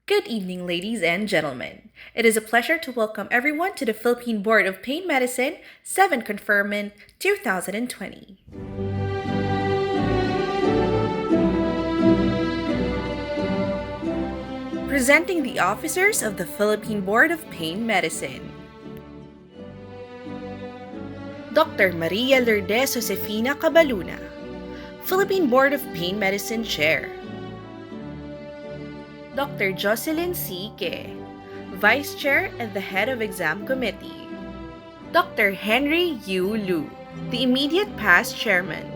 Good evening, ladies and gentlemen. It is a pleasure to welcome everyone to the Philippine Board of Pain Medicine 7 Conferment 2020. Presenting the officers of the Philippine Board of Pain Medicine. Dr. Maria Lourdes Josefina Cabaluna, Philippine Board of Pain Medicine Chair. Dr. Jocelyn C. Ke, Vice Chair and the Head of Exam Committee. Dr. Henry U. Lu, the immediate past Chairman.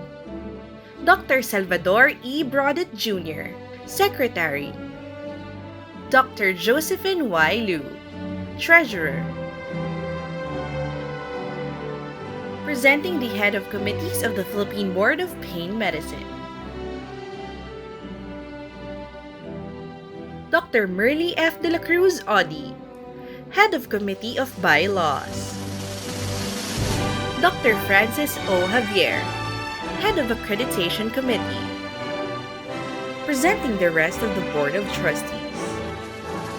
Dr. Salvador E. Brodet Jr., Secretary. Dr. Josephine Y. Lu, Treasurer. Presenting the Head of Committees of the Philippine Board of Pain Medicine. Dr. Merly F. de la Cruz Audi, Head of Committee of Bylaws. Dr. Francis O. Javier, Head of Accreditation Committee. Presenting the rest of the Board of Trustees.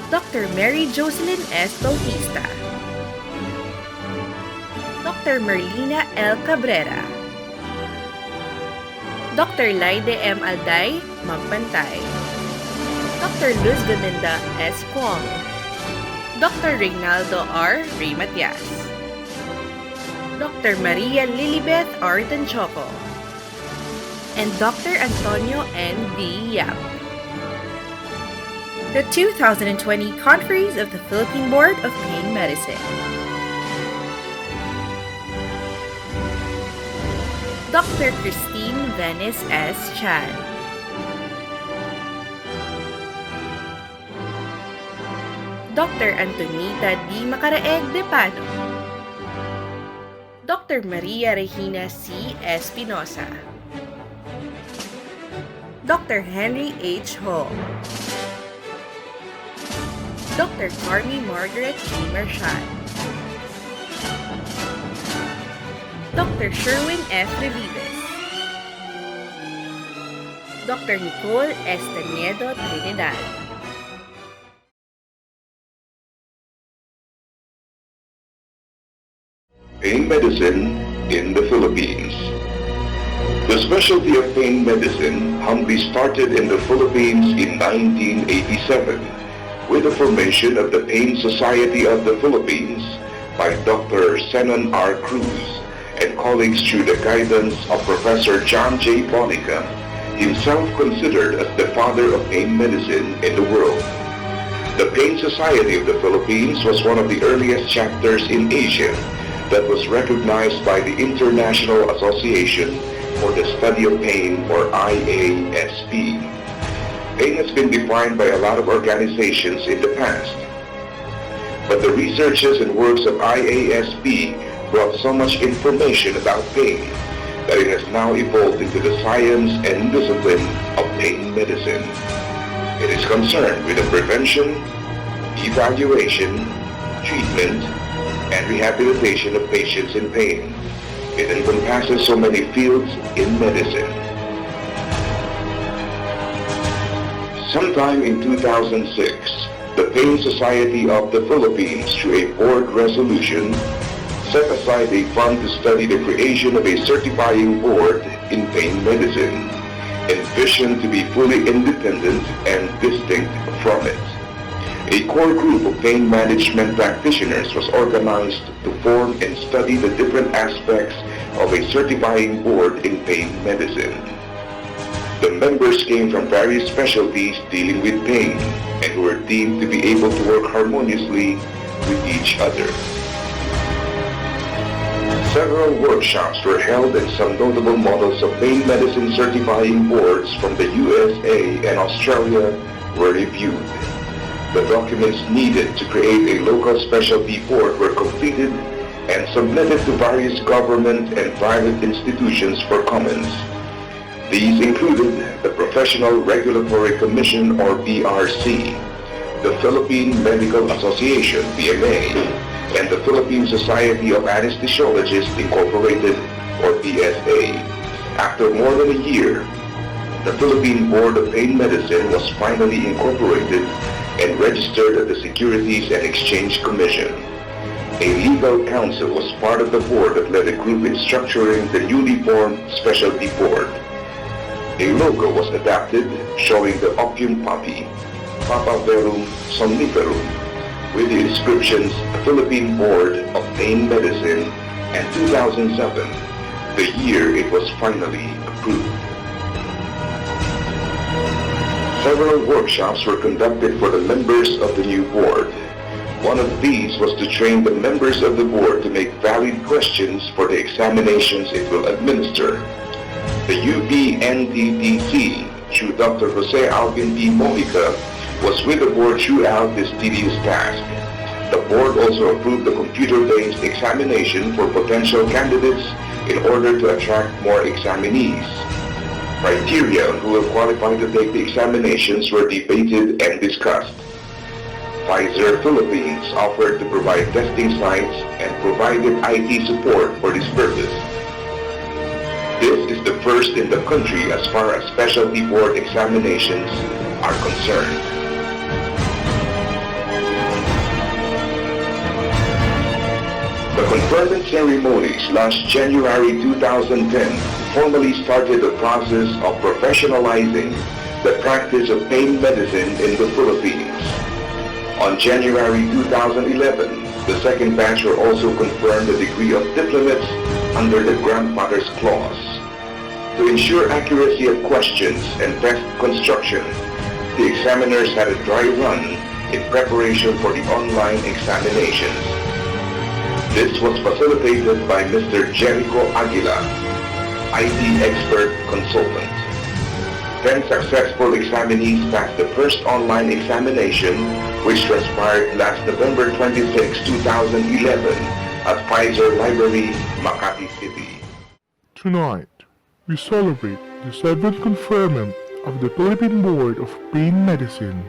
Dr. Mary Jocelyn S. Bautista. Dr. Merlina L. Cabrera. Dr. Laide M. Alday Magpantay. Dr. Luz Dominda S. Kwong, Dr. Reynaldo R. Ray Matias, Dr. Maria Lilibeth R. Tanchoco, and Dr. Antonio N. B. Yap. The 2020 Conferees of the Philippine Board of Pain Medicine. Dr. Christine Venice S. Chan, Dr. Antonita D. Macaraeg de Pano, Dr. Maria Regina C. Espinosa, Dr. Henry H. Ho, Dr. Carmi Margaret G. Marchal, Dr. Sherwin F. Revives, Dr. Nicole Estaniedo Trinidad. Pain medicine in the Philippines. The specialty of pain medicine humbly started in the Philippines in 1987 with the formation of the Pain Society of the Philippines by Dr. Senon R. Cruz and colleagues through the guidance of Professor John J. Bonica, himself considered as the father of pain medicine in the world. The Pain Society of the Philippines was one of the earliest chapters in Asia that was recognized by the International Association for the Study of Pain, or IASP. Pain has been defined by a lot of organizations in the past, but the researches and works of IASP brought so much information about pain that it has now evolved into the science and discipline of pain medicine. It is concerned with the prevention, evaluation, treatment, and rehabilitation of patients in pain. It encompasses so many fields in medicine. Sometime in 2006, the Pain Society of the Philippines, through a board resolution, set aside a fund to study the creation of a certifying board in pain medicine, envisioned to be fully independent and distinct from it. A core group of pain management practitioners was organized to form and study the different aspects of a certifying board in pain medicine. The members came from various specialties dealing with pain and who were deemed to be able to work harmoniously with each other. Several workshops were held and some notable models of pain medicine certifying boards from the USA and Australia were reviewed. The documents needed to create a local specialty board were completed and submitted to various government and private institutions for comments. These included the Professional Regulatory Commission, or PRC, the Philippine Medical Association, PMA, and the Philippine Society of Anesthesiologists Incorporated, or PSA. After more than a year, the Philippine Board of Pain Medicine was finally incorporated and registered at the Securities and Exchange Commission. A legal counsel was part of the board that led a group in structuring the newly formed specialty board. A logo was adapted showing the opium poppy, Papaverum somniferum, with the inscriptions Philippine Board of Pain Medicine and 2007, the year it was finally approved. Several workshops were conducted for the members of the new board. One of these was to train the members of the board to make valid questions for the examinations it will administer. The UPNTTC, through Dr. Jose Alvin P. Mojica, was with the board throughout this tedious task. The board also approved the computer-based examination for potential candidates in order to attract more examinees. Criteria on who will qualify to take the examinations were debated and discussed. Pfizer Philippines offered to provide testing sites and provided IT support for this purpose. This is the first in the country as far as specialty board examinations are concerned. The conferment ceremonies last January 2010 formally started the process of professionalizing the practice of pain medicine in the Philippines. On January 2011, the second batch were also conferred the degree of diplomates under the Grandfather's Clause. To ensure accuracy of questions and test construction, the examiners had a dry run in preparation for the online examinations. This was facilitated by Mr. Jericho Aguila, IT expert consultant. 10 successful examinees passed the first online examination, which transpired last November 26, 2011 at Pfizer Library, Makati City. Tonight, we celebrate the 7th conferment of the Philippine Board of Pain Medicine.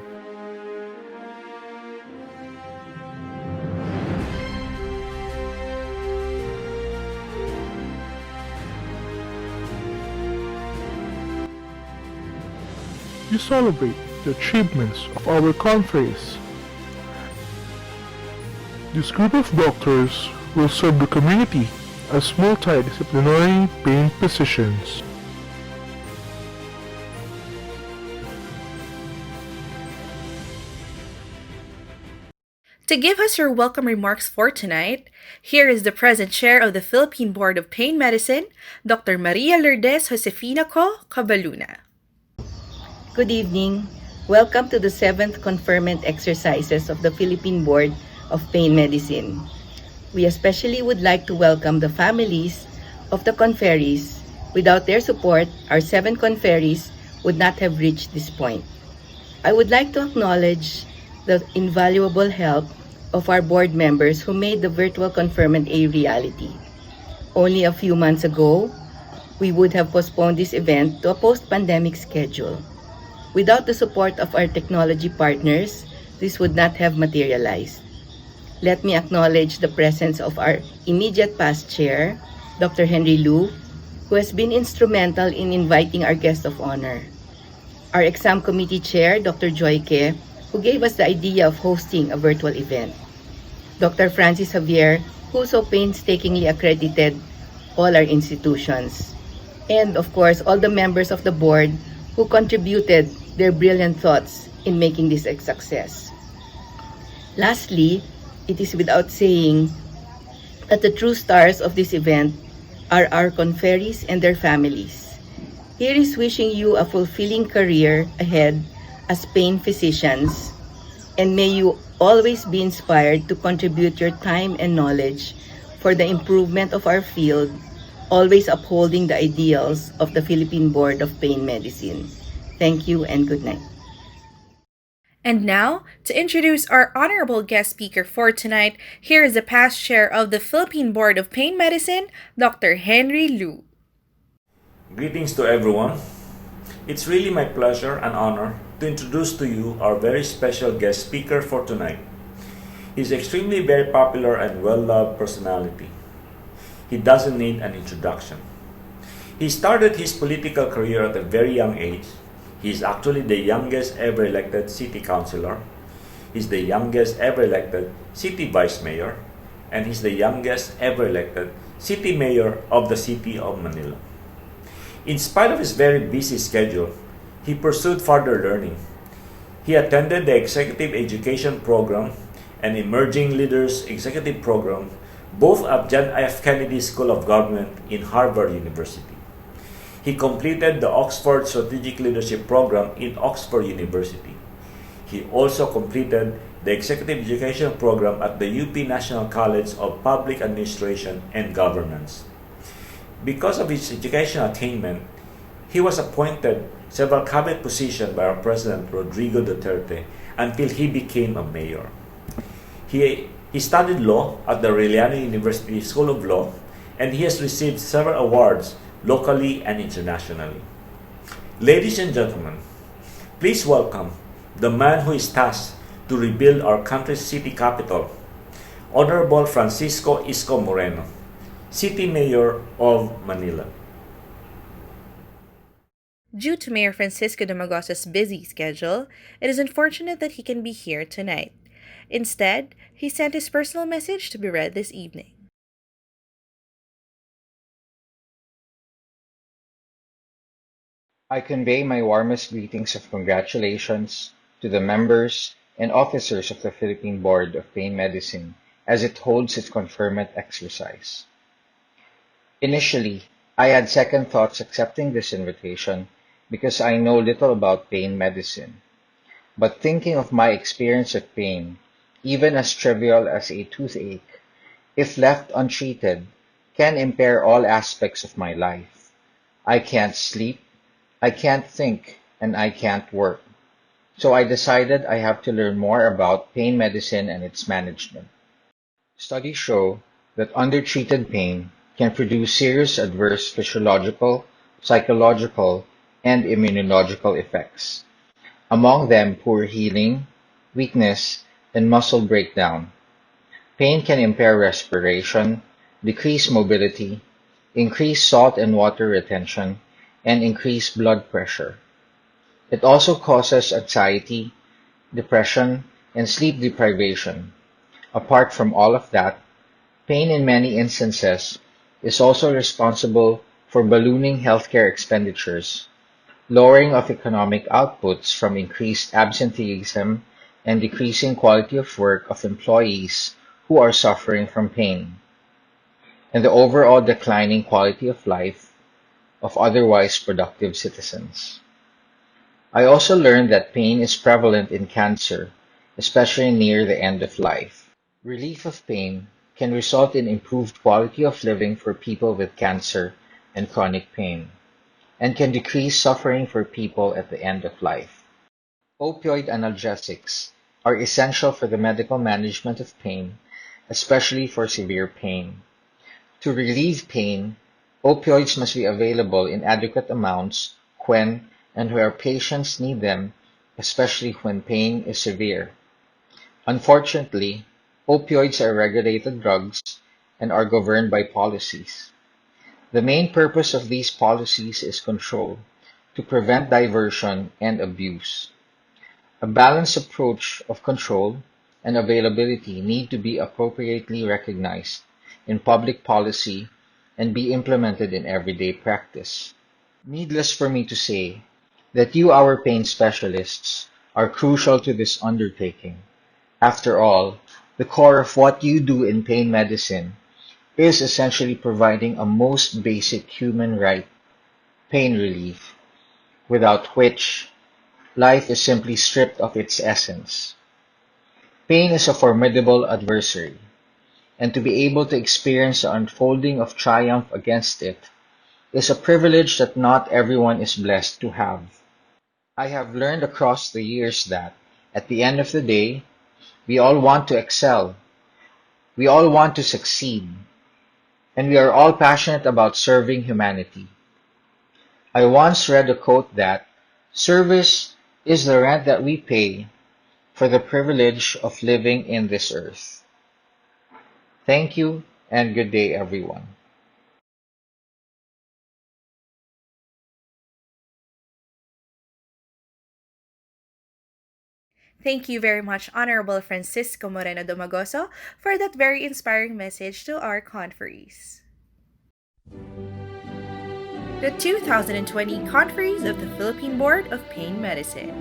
We celebrate the achievements of our conferees. This group of doctors will serve the community as multidisciplinary pain physicians. To give us your welcome remarks for tonight, here is the present chair of the Philippine Board of Pain Medicine, Dr. Maria Lourdes Josefina Co. Cabaluna. Good evening. Welcome to the 7th conferment exercises of the Philippine Board of Pain Medicine. We especially would like to welcome the families of the conferees. Without their support, our 7 conferees would not have reached this point. I would like to acknowledge the invaluable help of our board members who made the virtual conferment a reality. Only a few months ago, we would have postponed this event to a post-pandemic schedule. Without the support of our technology partners, this would not have materialized. Let me acknowledge the presence of our immediate past chair, Dr. Henry Lu, who has been instrumental in inviting our guest of honor. Our exam committee chair, Dr. Joyke, who gave us the idea of hosting a virtual event. Dr. Francis Javier, who so painstakingly accredited all our institutions. And of course, all the members of the board who contributed their brilliant thoughts in making this a success. Lastly, it is without saying that the true stars of this event are our conferees and their families. Here is wishing you a fulfilling career ahead as pain physicians, and may you always be inspired to contribute your time and knowledge for the improvement of our field, always upholding the ideals of the Philippine Board of Pain Medicine. Thank you and good night. And now, to introduce our honorable guest speaker for tonight, here is the past chair of the Philippine Board of Pain Medicine, Dr. Henry Lu. Greetings to everyone. It's really my pleasure and honor to introduce to you our very special guest speaker for tonight. He's extremely very popular and well-loved personality. He doesn't need an introduction. He started his political career at a very young age. He is actually the youngest ever elected city councilor. He's the youngest ever elected city vice mayor, and he's the youngest ever elected city mayor of the city of Manila. In spite of his very busy schedule, he pursued further learning. He attended the Executive Education Program and Emerging Leaders Executive Program, both at John F. Kennedy School of Government in Harvard University. He completed the Oxford Strategic Leadership Program in Oxford University. He also completed the Executive Education Program at the UP National College of Public Administration and Governance. Because of his educational attainment, he was appointed several cabinet positions by our President Rodrigo Duterte until he became a mayor. He studied law at the Aureliano University School of Law, and he has received several awards locally and internationally. Ladies and gentlemen, please welcome the man who is tasked to rebuild our country's city capital, Honorable Francisco Isco Moreno, City Mayor of Manila. Due to Mayor Francisco Dumagosa's busy schedule, it is unfortunate that he can be here tonight. Instead, he sent his personal message to be read this evening. I convey my warmest greetings of congratulations to the members and officers of the Philippine Board of Pain Medicine as it holds its conferment exercise. Initially, I had second thoughts accepting this invitation because I know little about pain medicine. But thinking of my experience of pain, even as trivial as a toothache, if left untreated, can impair all aspects of my life. I can't sleep, I can't think, and I can't work. So I decided I have to learn more about pain medicine and its management. Studies show that undertreated pain can produce serious adverse physiological, psychological, and immunological effects. Among them, poor healing, weakness, and muscle breakdown. Pain can impair respiration, decrease mobility, increase salt and water retention, and increase blood pressure. It also causes anxiety, depression, and sleep deprivation. Apart from all of that, pain in many instances is also responsible for ballooning healthcare expenditures, lowering of economic outputs from increased absenteeism, and decreasing quality of work of employees who are suffering from pain, and the overall declining quality of life of otherwise productive citizens. I also learned that pain is prevalent in cancer, especially near the end of life. Relief of pain can result in improved quality of living for people with cancer and chronic pain, and can decrease suffering for people at the end of life. Opioid analgesics are essential for the medical management of pain, especially for severe pain. To relieve pain, opioids must be available in adequate amounts when and where patients need them, especially when pain is severe. Unfortunately, opioids are regulated drugs and are governed by policies. The main purpose of these policies is control, to prevent diversion and abuse. A balanced approach of control and availability need to be appropriately recognized in public policy and be implemented in everyday practice. Needless for me to say that you, our pain specialists, are crucial to this undertaking. After all, the core of what you do in pain medicine is essentially providing a most basic human right, pain relief, without which life is simply stripped of its essence. Pain is a formidable adversary, and to be able to experience the unfolding of triumph against it is a privilege that not everyone is blessed to have. I have learned across the years that, at the end of the day, we all want to excel, we all want to succeed, and we are all passionate about serving humanity. I once read a quote that service is the rent that we pay for the privilege of living in this earth. Thank you and good day, everyone. Thank you very much, Honorable Francisco Moreno Domagoso, for that very inspiring message to our conferees. The 2020 Conferees of the Philippine Board of Pain Medicine.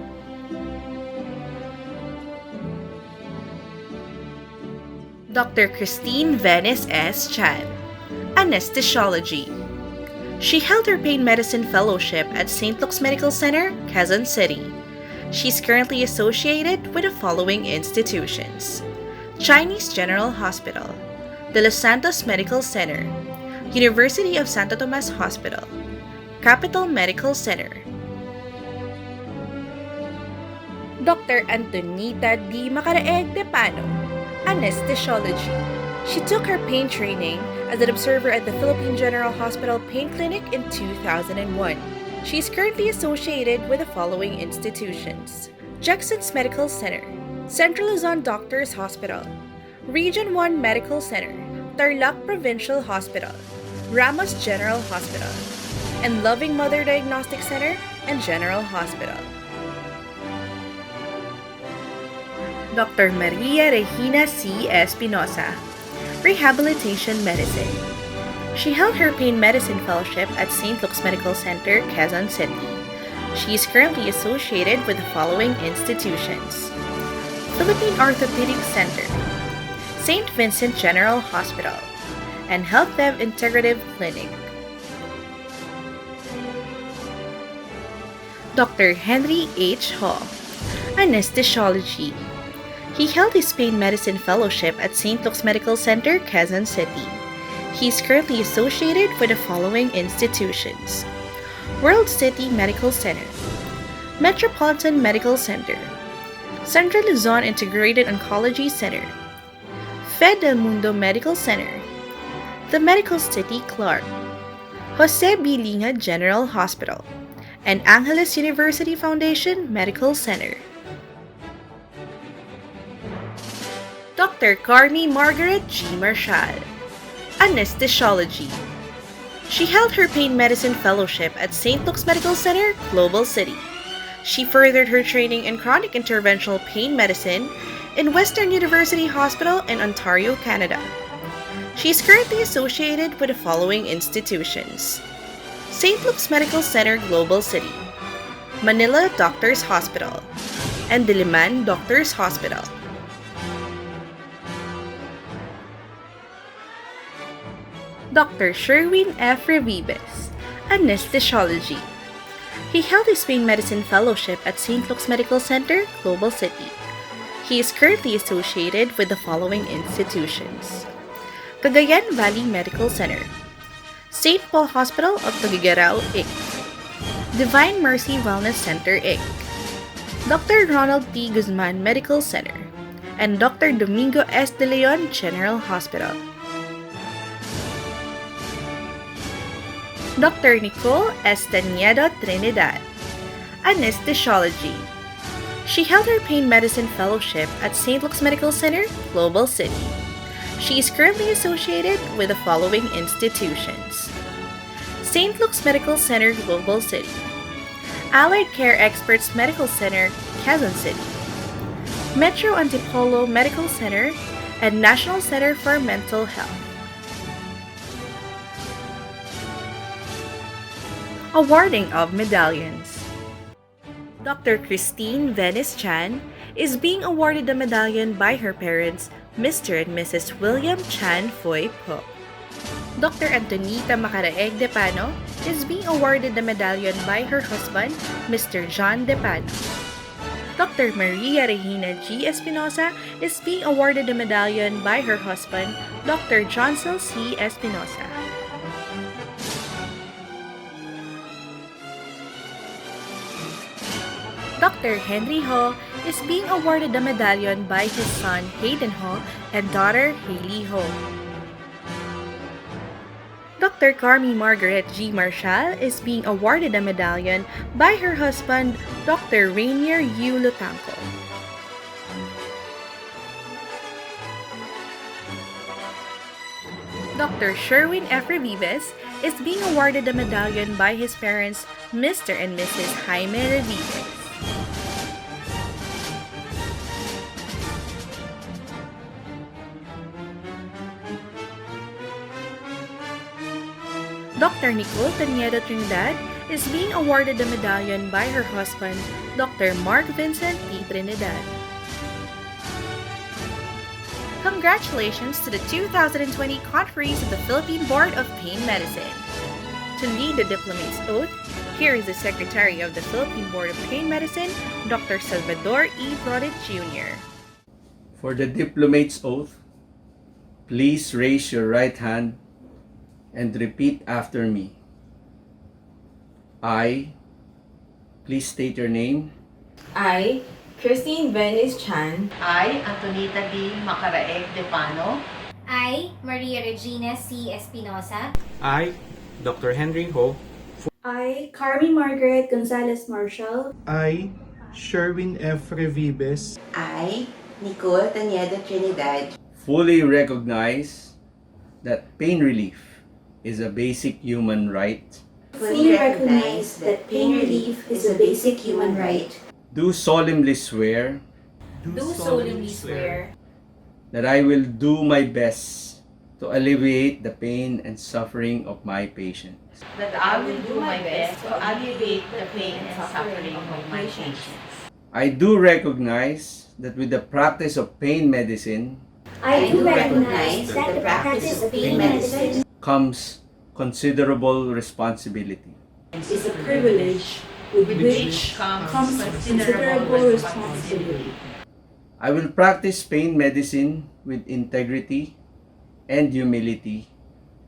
Dr. Christine Venice S. Chan, Anesthesiology. She held her pain medicine fellowship at St. Luke's Medical Center, Quezon City. She's currently associated with the following institutions: Chinese General Hospital, De Los Santos Medical Center, University of Santo Tomas Hospital, Capital Medical Center. Dr. Antonita D. Macaraeg de Pano, Anesthesiology. She took her pain training as an observer at the Philippine General Hospital Pain Clinic in 2001. She is currently associated with the following institutions: Jackson's Medical Center, Central Luzon Doctors Hospital, Region 1 Medical Center, Tarlac Provincial Hospital, Ramos General Hospital, and Loving Mother Diagnostic Center and General Hospital. Dr. Maria Regina C. Espinosa, Rehabilitation Medicine. She held her pain medicine fellowship at St. Luke's Medical Center, Quezon City. She is currently associated with the following institutions: Philippine Orthopedic Center, St. Vincent General Hospital, and Health Dev Integrative Clinic. Dr. Henry H. Ho, Anesthesiology. He held his pain medicine fellowship at St. Luke's Medical Center, Quezon City. He is currently associated with the following institutions: World City Medical Center, Metropolitan Medical Center, Central Luzon Integrated Oncology Center, Fed Del Mundo Medical Center, the Medical City Clark, Jose B. Linga General Hospital, and Angeles University Foundation Medical Center. Dr. Carmi Margaret G. Marshall, Anesthesiology. She held her pain medicine fellowship at St. Luke's Medical Center, Global City. She furthered her training in chronic interventional pain medicine in Western University Hospital in Ontario, Canada. She is currently associated with the following institutions: St. Luke's Medical Center, Global City, Manila Doctors Hospital, and Diliman Doctors Hospital. Dr. Sherwin F. Revives, Anesthesiology. He held his pain medicine fellowship at St. Luke's Medical Center, Global City. He is currently associated with the following institutions: Cagayan Valley Medical Center, St. Paul Hospital of Tuguegarao, Inc., Divine Mercy Wellness Center, Inc., Dr. Ronald P. Guzman Medical Center, and Dr. Domingo S. De Leon General Hospital. Dr. Nicole Estañedo Trinidad, Anesthesiology. She held her pain medicine fellowship at St. Luke's Medical Center, Global City. She is currently associated with the following institutions: St. Luke's Medical Center, Global City, Allied Care Experts Medical Center, Quezon City, Metro Antipolo Medical Center, and National Center for Mental Health. Awarding of medallions. Dr. Christine Venice Chan is being awarded the medallion by her parents, Mr. and Mrs. William Chan Foy Po. Dr. Antonita Macaraeg de Pano is being awarded the medallion by her husband, Mr. John de Pano. Dr. Maria Regina G. Espinosa is being awarded the medallion by her husband, Dr. Johnsel C. Espinosa. Dr. Henry Ho is being awarded the medallion by his son Hayden Ho and daughter Haley Ho. Dr. Carmi Margaret G. Marshall is being awarded the medallion by her husband, Dr. Rainier U. Lutanco. Dr. Sherwin F. Revives is being awarded the medallion by his parents, Mr. and Mrs. Jaime Revives. Dr. Nicole Taniedo Trinidad is being awarded the medallion by her husband, Dr. Mark Vincent T. Trinidad. Congratulations to the 2020 conferees of the Philippine Board of Pain Medicine. To lead the diplomate's oath, here is the Secretary of the Philippine Board of Pain Medicine, Dr. Salvador E. Brodit Jr. For the diplomate's oath, please raise your right hand and repeat after me. I, please state your name. I, Christine Venice Chan. I, Antonita D. Macaraeg de Pano. I, Maria Regina C. Espinosa. I, Dr. Henry Ho. I, Carmi Margaret Gonzalez Marshall. I, Sherwin F. Revives. I, Nicole Taniedo Trinidad. Fully recognize that pain relief is a basic human right. Fully recognize that pain relief is a basic human right. Do solemnly swear that I will do my best to alleviate the pain and suffering of my patients. That I will do my best to alleviate the pain and suffering of my patients. I do recognize that with the practice of pain medicine I do recognize that the practice of pain medicine comes considerable responsibility. is a privilege with which comes considerable responsibility. I will practice pain medicine with integrity and humility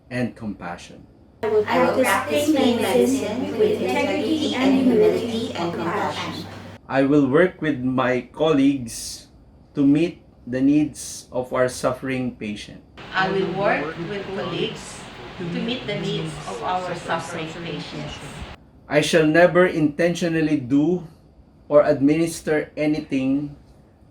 and compassion. I will practice pain medicine with integrity and humility and compassion. I will work with my colleagues to meet the needs of our suffering patient. I will work with colleagues to meet the needs of our suffering patients. I shall never intentionally do or administer anything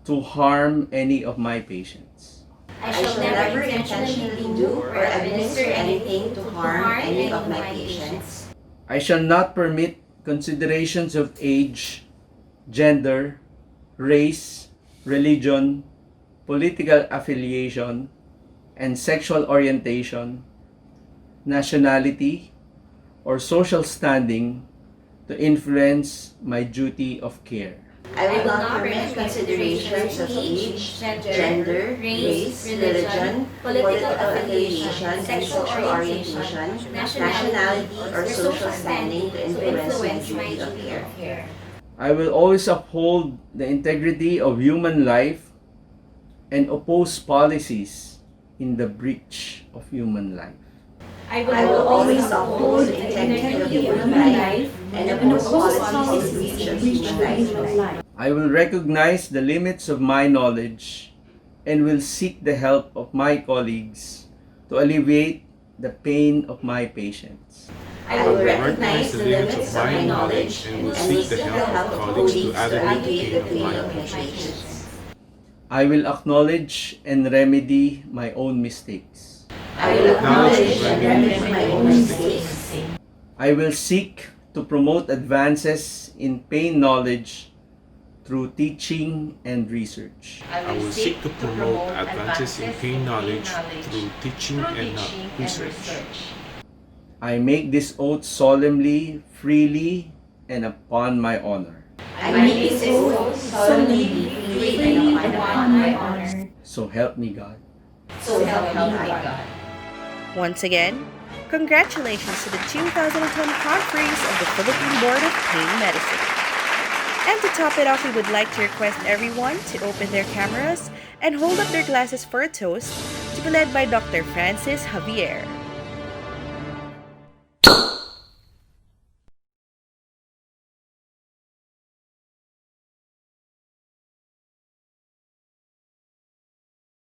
to harm any of my patients. I shall never intentionally do or administer anything to harm any of my patients. I shall not permit considerations of age, gender, race, religion, political affiliation, and sexual orientation, nationality, or social standing to influence my duty of care. I will not permit considerations of age, gender, race, religion, political affiliation, and sexual orientation, nationality, or social standing to influence my duty of care. I will always uphold the integrity of human life and oppose policies in the breach of human life. I will always uphold the integrity of human life and oppose policies in breach of human life. I will recognize the limits of my knowledge and will seek the help of my colleagues to alleviate the pain of my patients. I will recognize the limits of my knowledge and will seek the help of colleagues to alleviate the pain of my patients. I will acknowledge and remedy my own mistakes. I will acknowledge and remedy my own mistakes. I will seek to promote advances in pain knowledge through teaching and research. I will seek to promote advances in pain knowledge through teaching and research. I make this oath solemnly, freely, and upon my honor. I make this oath solemnly, freely, and upon my honor. So help me God. So help me God. Once again, congratulations to the 2020 conferees of the Philippine Board of Pain Medicine. And to top it off, we would like to request everyone to open their cameras and hold up their glasses for a toast to be led by Dr. Francis Javier.